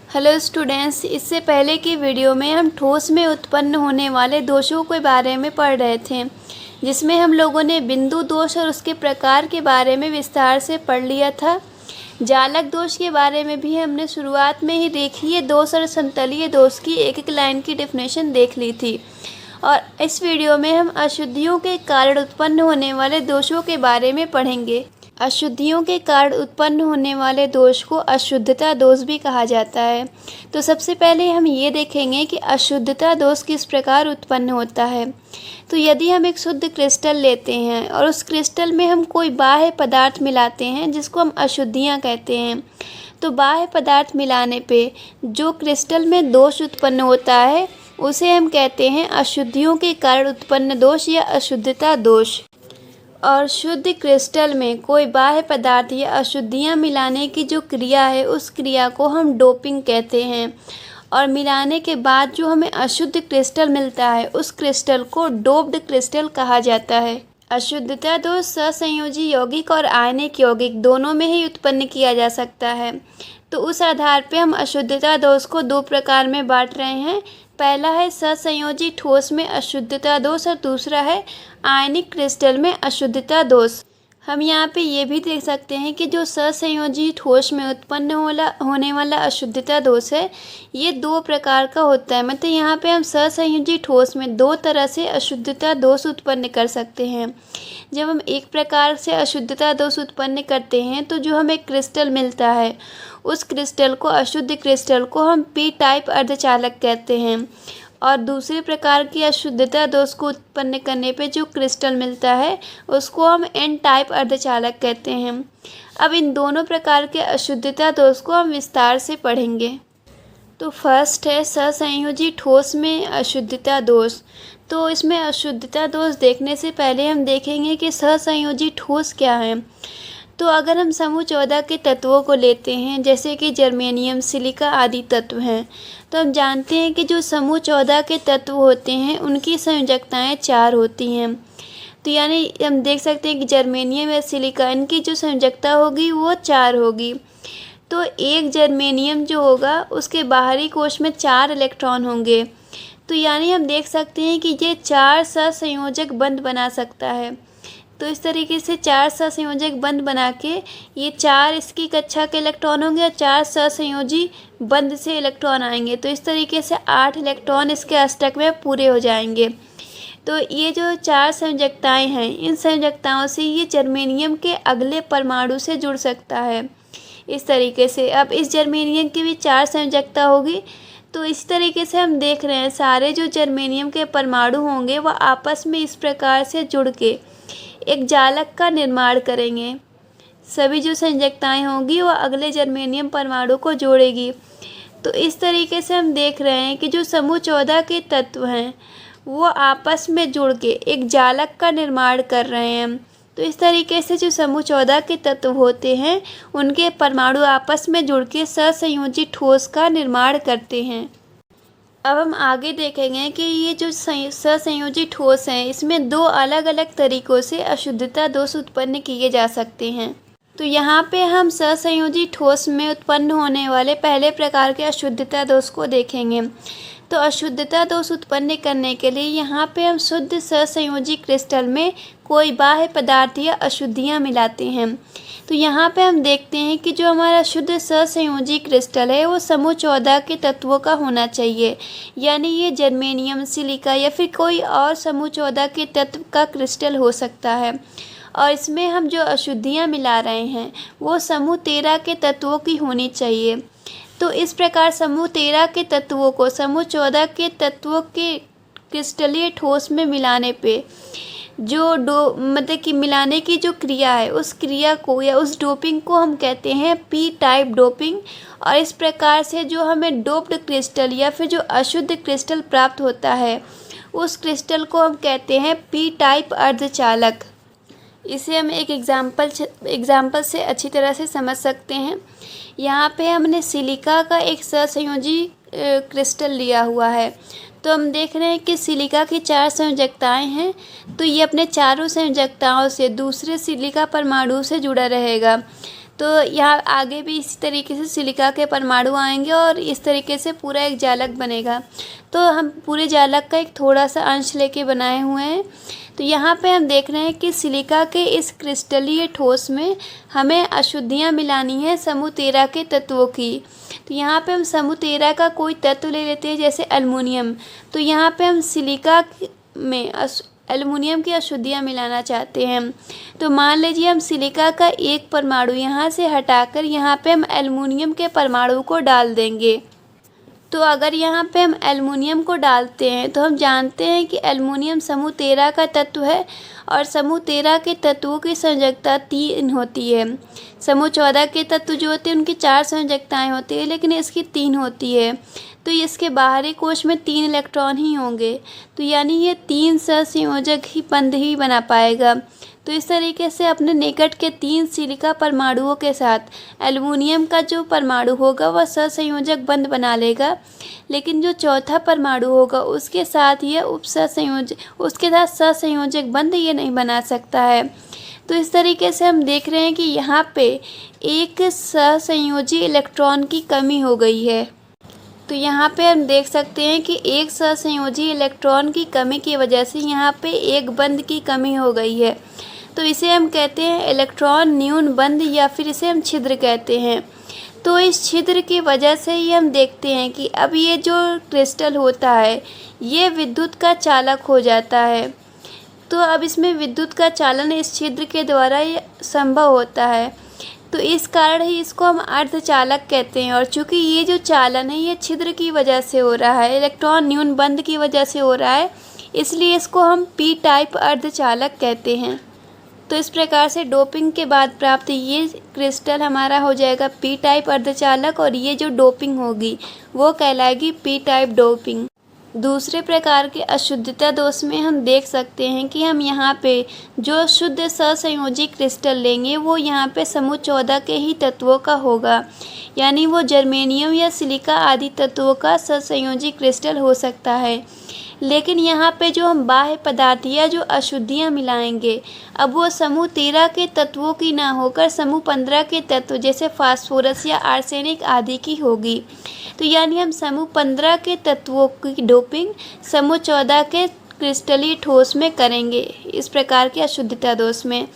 Hello students, इससे पहले की वीडियो में हम ठोस में उत्पन्न होने वाले दोषों के बारे में पढ़ रहे थे, जिसमें हम लोगों ने बिंदु दोष और उसके प्रकार के बारे में विस्तार से पढ़ लिया था। जालक दोष के बारे में भी हमने शुरुआत में ही रेखीय दोष और समतलीय दोष की एक एक लाइन की डेफिनेशन देख ली थी। और इस वीडियो में हम अशुद्धियों के कारण उत्पन्न होने वाले दोषों के बारे में पढ़ेंगे। अशुद्धियों के कारण उत्पन्न होने वाले दोष को अशुद्धता दोष भी कहा जाता है। तो सबसे पहले हम ये देखेंगे कि अशुद्धता दोष किस प्रकार उत्पन्न होता है। तो यदि हम एक शुद्ध क्रिस्टल लेते हैं और उस क्रिस्टल में हम कोई बाह्य पदार्थ मिलाते हैं जिसको हम अशुद्धियाँ कहते हैं, तो बाह्य पदार्थ मिलाने पे जो क्रिस्टल में दोष उत्पन्न होता है उसे हम कहते हैं अशुद्धियों के कारण उत्पन्न दोष या अशुद्धता दोष। और शुद्ध क्रिस्टल में कोई बाह्य पदार्थ या अशुद्धियाँ मिलाने की जो क्रिया है उस क्रिया को हम डोपिंग कहते हैं। और मिलाने के बाद जो हमें अशुद्ध क्रिस्टल मिलता है उस क्रिस्टल को डोप्ड क्रिस्टल कहा जाता है। अशुद्धता दोष सहसंयोजी यौगिक और आयनिक यौगिक दोनों में ही उत्पन्न किया जा सकता है। तो उस आधार पे हम अशुद्धता दोष को दो प्रकार में बांट रहे हैं। पहला है सहसंयोजी ठोस में अशुद्धता दोष और दूसरा है आयनिक क्रिस्टल में अशुद्धता दोष। हम यहाँ पे ये भी देख सकते हैं कि जो सहसंयोजी ठोस में उत्पन्न होने वाला अशुद्धता दोष है ये दो प्रकार का होता है। मतलब यहाँ पे हम सहसंयोजी ठोस में दो तरह से अशुद्धता दोष उत्पन्न कर सकते हैं। जब हम एक प्रकार से अशुद्धता दोष उत्पन्न करते हैं तो जो हमें क्रिस्टल मिलता है उस क्रिस्टल को अशुद्ध क्रिस्टल को हम पी टाइप अर्धचालक कहते हैं। और दूसरे प्रकार की अशुद्धता दोष को उत्पन्न करने पे जो क्रिस्टल मिलता है उसको हम एन टाइप अर्धचालक कहते हैं। अब इन दोनों प्रकार के अशुद्धता दोष को हम विस्तार से पढ़ेंगे। तो फर्स्ट है सहसंयोजी ठोस में अशुद्धता दोष। तो इसमें अशुद्धता दोष देखने से पहले हम देखेंगे कि सहसंयोजी ठोस क्या है। तो अगर हम समूह 14 के तत्वों को लेते हैं जैसे कि जर्मेनियम, सिलिका आदि तत्व हैं, तो हम जानते हैं कि जो समूह 14 के तत्व होते हैं उनकी संयोजकताएं 4 होती हैं। तो यानी हम देख सकते हैं कि जर्मेनियम या सिलिका इनकी जो संयोजकता होगी वो 4 होगी। तो एक जर्मेनियम जो होगा उसके बाहरी कोश में 4 इलेक्ट्रॉन होंगे। तो यानी हम देख सकते हैं कि ये 4 सहसंयोजक बंध बना सकता है। तो इस तरीके से 4 सहसंयोजक बंध बना के ये 4 इसकी कक्षा के इलेक्ट्रॉन होंगे और 4 सहसंयोजी बंध से इलेक्ट्रॉन आएंगे। तो इस तरीके से 8 इलेक्ट्रॉन इसके अष्टक में पूरे हो जाएंगे। तो ये जो 4 संयोजकताएं हैं इन संयोजकताओं से ये जर्मेनियम के अगले परमाणु से जुड़ सकता है। इस तरीके से अब इस जर्मेनियम की भी 4 संयोजकता होगी। तो इस तरीके से हम देख रहे हैं सारे जो जर्मेनियम के परमाणु होंगे वह आपस में इस प्रकार से जुड़ के एक जालक का निर्माण करेंगे। सभी जो संयोजकताएं होंगी वह अगले जर्मेनियम परमाणु को जोड़ेगी। तो इस तरीके से हम देख रहे हैं कि जो समूह 14 के तत्व हैं वो आपस में जुड़ के एक जालक का निर्माण कर रहे हैं। तो इस तरीके से जो समूह 14 के तत्व होते हैं उनके परमाणु आपस में जुड़ के सहसंयोजी ठोस का निर्माण करते हैं। अब हम आगे देखेंगे कि ये जो सहसंयोजी ठोस हैं इसमें दो अलग अलग तरीक़ों से अशुद्धता दोष उत्पन्न किए जा सकते हैं। तो यहाँ पे हम सहसंयोजी ठोस में उत्पन्न होने वाले पहले प्रकार के अशुद्धता दोष को देखेंगे। तो अशुद्धता दोष उत्पन्न करने के लिए यहाँ पे हम शुद्ध सहसंयोजी क्रिस्टल में कोई बाह्य पदार्थ या अशुद्धियाँ मिलाते हैं। तो यहाँ पे हम देखते हैं कि जो हमारा शुद्ध सहसंयोजी क्रिस्टल है वो समूह 14 के तत्वों का होना चाहिए। यानी ये जर्मेनियम, सिलिका या फिर कोई और समूह 14 के तत्व का क्रिस्टल हो सकता है। और इसमें हम जो अशुद्धियाँ मिला रहे हैं वो समूह 13 के तत्वों की होनी चाहिए। तो इस प्रकार समूह 13 के तत्वों को समूह 14 के तत्वों के क्रिस्टलीय ठोस में मिलाने पे जो मतलब कि मिलाने की जो क्रिया है उस क्रिया को या उस डोपिंग को हम कहते हैं पी टाइप डोपिंग। और इस प्रकार से जो हमें डोप्ड क्रिस्टल या फिर जो अशुद्ध क्रिस्टल प्राप्त होता है उस क्रिस्टल को हम कहते हैं पी टाइप अर्धचालक। इसे हम एक एग्जाम्पल से अच्छी तरह से समझ सकते हैं। यहाँ पे हमने सिलिका का एक सहसंयोजी क्रिस्टल लिया हुआ है। तो हम देख रहे हैं कि सिलिका की 4 संयोजकताएं हैं। तो ये अपने चारों संयोजकताओं से दूसरे सिलिका परमाणु से जुड़ा रहेगा। तो यहाँ आगे भी इसी तरीके से सिलिका के परमाणु आएंगे और इस तरीके से पूरा एक जालक बनेगा। तो हम पूरे जालक का एक थोड़ा सा अंश लेके बनाए हुए हैं। तो यहाँ पे हम देख रहे हैं कि सिलिका के इस क्रिस्टलीय ठोस में हमें अशुद्धियाँ मिलानी है समूह 13 के तत्वों की। तो यहाँ पे हम समूह 13 का कोई तत्व ले लेते हैं, जैसे एल्युमिनियम। तो यहाँ पे हम सिलिका में एल्युमिनियम की अशुद्धियाँ मिलाना चाहते हैं। तो मान लीजिए हम सिलिका का एक परमाणु यहाँ से हटाकर यहाँ पे हम एल्युमिनियम के परमाणु को डाल देंगे। तो अगर यहाँ पे हम एल्युमिनियम को डालते हैं तो हम जानते हैं कि एल्युमिनियम समूह 13 का तत्व है और समूह 13 के तत्वों की संयोजकता 3 होती है। समूह 14 के तत्व जो होते हैं उनकी 4 संयोजकताएँ होती है, लेकिन इसकी 3 होती है। तो इसके बाहरी कोश में 3 इलेक्ट्रॉन ही होंगे, तो यानी ये 3 सहसंयोजक ही बंध ही बना पाएगा। तो इस तरीके से अपने निकट के 3 सिलिका परमाणुओं के साथ एल्युमिनियम का जो परमाणु होगा वह सहसंयोजक बंध बना लेगा, लेकिन जो चौथा परमाणु होगा उसके साथ ये उसके साथ सहसंयोजक बंध ये नहीं बना सकता है। तो इस तरीके से हम देख रहे हैं कि यहाँ पे एक सहसंयोजी इलेक्ट्रॉन की कमी हो गई है। तो यहाँ पे हम देख सकते हैं कि एक सहसंयोजी इलेक्ट्रॉन की कमी की वजह से यहाँ पे एक बंध की कमी हो गई है। तो इसे हम कहते हैं इलेक्ट्रॉन न्यून बंध या फिर इसे हम छिद्र कहते हैं। तो इस छिद्र की वजह से ही हम देखते हैं कि अब ये जो क्रिस्टल होता है ये विद्युत का चालक हो जाता है। तो अब इसमें विद्युत का चालन इस छिद्र के द्वारा ये संभव होता है। तो इस कारण ही इसको हम अर्धचालक कहते हैं। और चूँकि ये जो चालन है ये छिद्र की वजह से हो रहा है, इलेक्ट्रॉन न्यून बंध की वजह से हो रहा है, इसलिए इसको हम पी टाइप अर्धचालक कहते हैं। तो इस प्रकार से डोपिंग के बाद प्राप्त ये क्रिस्टल हमारा हो जाएगा पी टाइप अर्धचालक, और ये जो डोपिंग होगी वो कहलाएगी पी टाइप डोपिंग। दूसरे प्रकार के अशुद्धता दोष में हम देख सकते हैं कि हम यहाँ पे जो शुद्ध सहसंयोजी क्रिस्टल लेंगे वो यहाँ पे समूह 14 के ही तत्वों का होगा, यानी वो जर्मेनियम या सिलिका आदि तत्वों का सहसंयोजी क्रिस्टल हो सकता है। लेकिन यहाँ पे जो हम बाह्य पदार्थ या जो अशुद्धियाँ मिलाएंगे अब वो समूह 13 के तत्वों की ना होकर समूह 15 के तत्व जैसे फास्फोरस या आर्सेनिक आदि की होगी। तो यानी हम समूह 15 के तत्वों की डोपिंग समूह 14 के क्रिस्टलीय ठोस में करेंगे, इस प्रकार के अशुद्धता दोष में।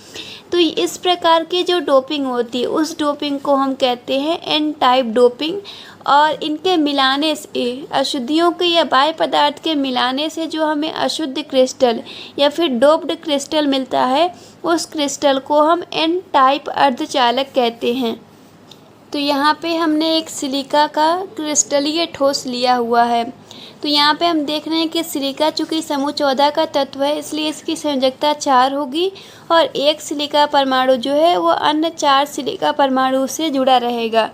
तो इस प्रकार की जो डोपिंग होती है उस डोपिंग को हम कहते हैं एन टाइप डोपिंग। और इनके मिलाने से अशुद्धियों के या बाह्य पदार्थ के मिलाने से जो हमें अशुद्ध क्रिस्टल या फिर डोप्ड क्रिस्टल मिलता है उस क्रिस्टल को हम एन टाइप अर्धचालक कहते हैं। तो यहाँ पे हमने एक सिलिका का क्रिस्टलीय ठोस लिया हुआ है। तो यहाँ पे हम देख रहे हैं कि सिलिका चूँकि समूह 14 का तत्व है इसलिए इसकी संयोजकता 4 होगी और एक सिलिका परमाणु जो है वो अन्य 4 सिलिका परमाणु से जुड़ा रहेगा।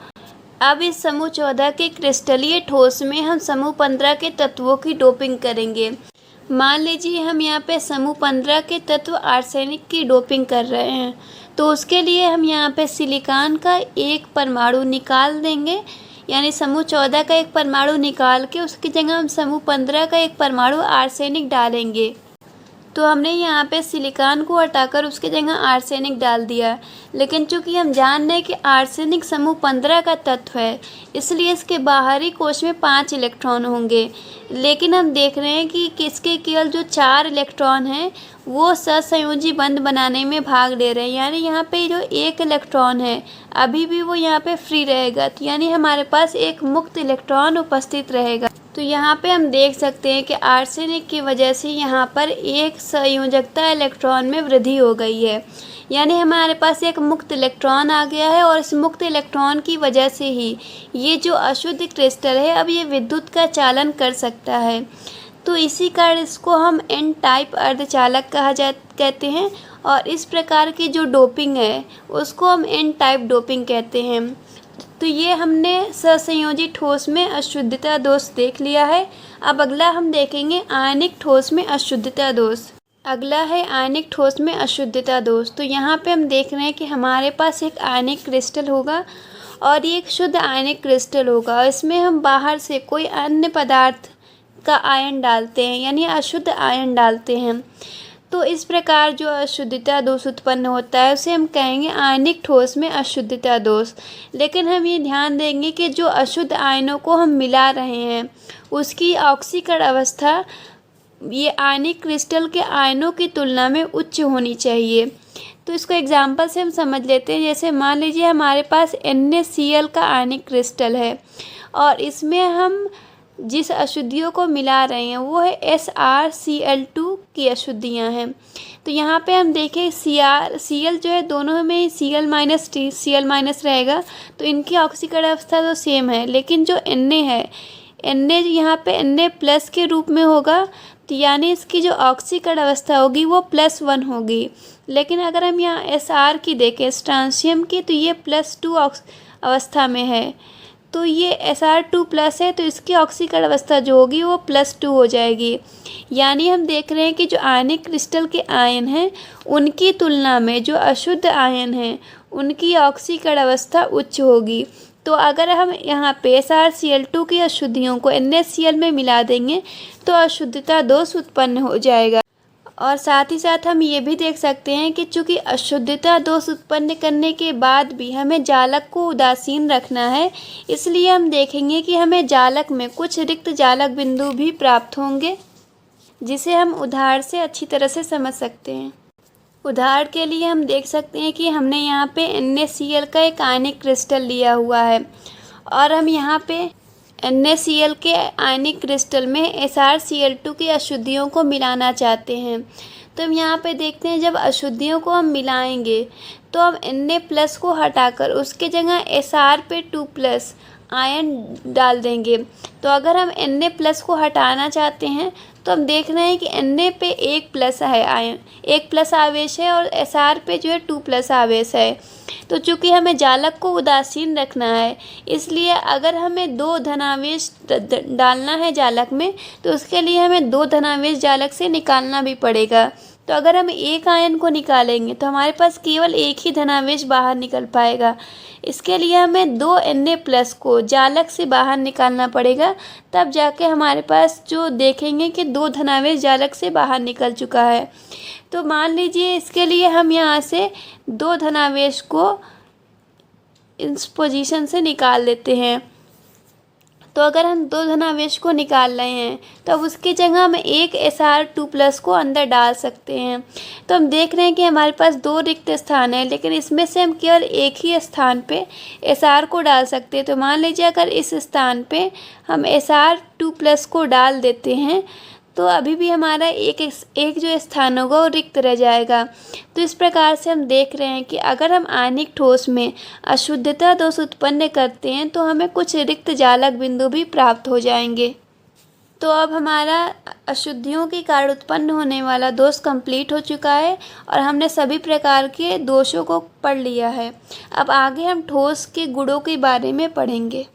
अब इस समूह 14 के क्रिस्टलीय ठोस में हम समूह 15 के तत्वों की डोपिंग करेंगे। मान लीजिए हम यहाँ पे समूह 15 के तत्व आर्सेनिक की डोपिंग कर रहे हैं, तो उसके लिए हम यहाँ पे सिलिकॉन का एक परमाणु निकाल देंगे, यानी समूह 14 का एक परमाणु निकाल के उसकी जगह हम समूह 15 का एक परमाणु आर्सेनिक डालेंगे। तो हमने यहाँ पे सिलिकॉन को हटाकर उसकी जगह आर्सेनिक डाल दिया, लेकिन चूंकि हम जान रहे हैं कि आर्सेनिक समूह 15 का तत्व है इसलिए इसके बाहरी कोश में 5 इलेक्ट्रॉन होंगे। लेकिन हम देख रहे हैं कि किसके केवल जो 4 इलेक्ट्रॉन हैं वो सहसंयोजी बंध बनाने में भाग ले रहे हैं, यानी यहाँ पे जो 1 इलेक्ट्रॉन है अभी भी वो यहाँ पे फ्री रहेगा। तो यानी हमारे पास एक मुक्त इलेक्ट्रॉन उपस्थित रहेगा। तो यहाँ पे हम देख सकते हैं कि आर्सेनिक की वजह से यहाँ पर एक संयोजकता इलेक्ट्रॉन में वृद्धि हो गई है, यानी हमारे पास एक मुक्त इलेक्ट्रॉन आ गया है और इस मुक्त इलेक्ट्रॉन की वजह से ही ये जो अशुद्ध क्रिस्टल है अब ये विद्युत का चालन कर सकता है। तो इसी कारण इसको हम एन टाइप अर्धचालक कहते हैं और इस प्रकार की जो डोपिंग है उसको हम एन टाइप डोपिंग कहते हैं। तो ये हमने सहसंयोजी ठोस में अशुद्धता दोष देख लिया है। अब अगला हम देखेंगे आयनिक ठोस में अशुद्धता दोष। अगला है आयनिक ठोस में अशुद्धता दोष। तो यहाँ पे हम देख रहे हैं कि हमारे पास एक आयनिक क्रिस्टल होगा और ये एक शुद्ध आयनिक क्रिस्टल होगा। इसमें हम बाहर से कोई अन्य पदार्थ का आयन डालते हैं, यानी अशुद्ध आयन डालते हैं। तो इस प्रकार जो अशुद्धता दोष उत्पन्न होता है उसे हम कहेंगे आयनिक ठोस में अशुद्धता दोष। लेकिन हम ये ध्यान देंगे कि जो अशुद्ध आयनों को हम मिला रहे हैं उसकी ऑक्सीकरण अवस्था ये आयनिक क्रिस्टल के आयनों की तुलना में उच्च होनी चाहिए। तो इसको एग्जाम्पल से हम समझ लेते हैं। जैसे मान लीजिए हमारे पास NaCl का आयनिक क्रिस्टल है और इसमें हम जिस अशुद्धियों को मिला रहे हैं वो है SrCl2 की अशुद्धियां हैं। तो यहाँ पे हम देखें Cl जो है दोनों में Cl- रहेगा, तो इनकी ऑक्सीकरण अवस्था तो सेम है। लेकिन जो Na है, Na यहाँ पे Na+ के रूप में होगा, तो यानी इसकी जो ऑक्सीकरण अवस्था होगी वो +1 होगी। लेकिन अगर हम यहाँ Sr की देखें स्ट्रांशियम की, तो ये +2 अवस्था में है, तो ये Sr2+ है, तो इसकी ऑक्सीकरण अवस्था जो होगी वो +2 हो जाएगी। यानी हम देख रहे हैं कि जो आयनिक क्रिस्टल के आयन हैं उनकी तुलना में जो अशुद्ध आयन हैं उनकी ऑक्सीकरण अवस्था उच्च होगी। तो अगर हम यहाँ पे SrCl2 की अशुद्धियों को NaCl में मिला देंगे तो अशुद्धता दोष उत्पन्न हो जाएगा। और साथ ही साथ हम ये भी देख सकते हैं कि चूँकि अशुद्धता दोष उत्पन्न करने के बाद भी हमें जालक को उदासीन रखना है, इसलिए हम देखेंगे कि हमें जालक में कुछ रिक्त जालक बिंदु भी प्राप्त होंगे, जिसे हम उदाहरण से अच्छी तरह से समझ सकते हैं। उदाहरण के लिए हम देख सकते हैं कि हमने यहाँ पे NaCl का एक आयनिक क्रिस्टल लिया हुआ है और हम यहाँ पे NaCl के आयनिक क्रिस्टल में SrCl2 की अशुद्धियों को मिलाना चाहते हैं। तो हम यहाँ पे देखते हैं जब अशुद्धियों को हम मिलाएंगे तो हम Na+ को हटाकर उसके जगह Sr पे 2+ आयन डाल देंगे। तो अगर हम Na+ को हटाना चाहते हैं तो हम देख रहे हैं कि Na पे 1+ है आयन, 1+ आवेश है और Sr पे जो है 2+ आवेश है। तो चूँकि हमें जालक को उदासीन रखना है, इसलिए अगर हमें 2 धनावेश डालना है जालक में तो उसके लिए हमें 2 धनावेश जालक से निकालना भी पड़ेगा। तो अगर हम एक आयन को निकालेंगे तो हमारे पास केवल एक ही धनावेश बाहर निकल पाएगा। इसके लिए हमें 2 Na+ को जालक से बाहर निकालना पड़ेगा, तब जाके हमारे पास जो देखेंगे कि 2 धनावेश जालक से बाहर निकल चुका है। तो मान लीजिए इसके लिए हम यहाँ से 2 धनावेश को इस पोजीशन से निकाल देते हैं। तो अगर हम 2 धनावेश को निकाल रहे हैं तो अब उसकी जगह हम एक Sr2+ को अंदर डाल सकते हैं। तो हम देख रहे हैं कि हमारे पास 2 रिक्त स्थान है, लेकिन इसमें से हम केवल एक ही स्थान पे Sr को डाल सकते हैं। तो मान लीजिए अगर इस स्थान पे हम Sr2+ को डाल देते हैं तो अभी भी हमारा एक जो स्थान होगा वो रिक्त रह जाएगा। तो इस प्रकार से हम देख रहे हैं कि अगर हम आयनिक ठोस में अशुद्धता दोष उत्पन्न करते हैं तो हमें कुछ रिक्त जालक बिंदु भी प्राप्त हो जाएंगे। तो अब हमारा अशुद्धियों के कारण उत्पन्न होने वाला दोष कंप्लीट हो चुका है और हमने सभी प्रकार के दोषों को पढ़ लिया है। अब आगे हम ठोस के गुणों के बारे में पढ़ेंगे।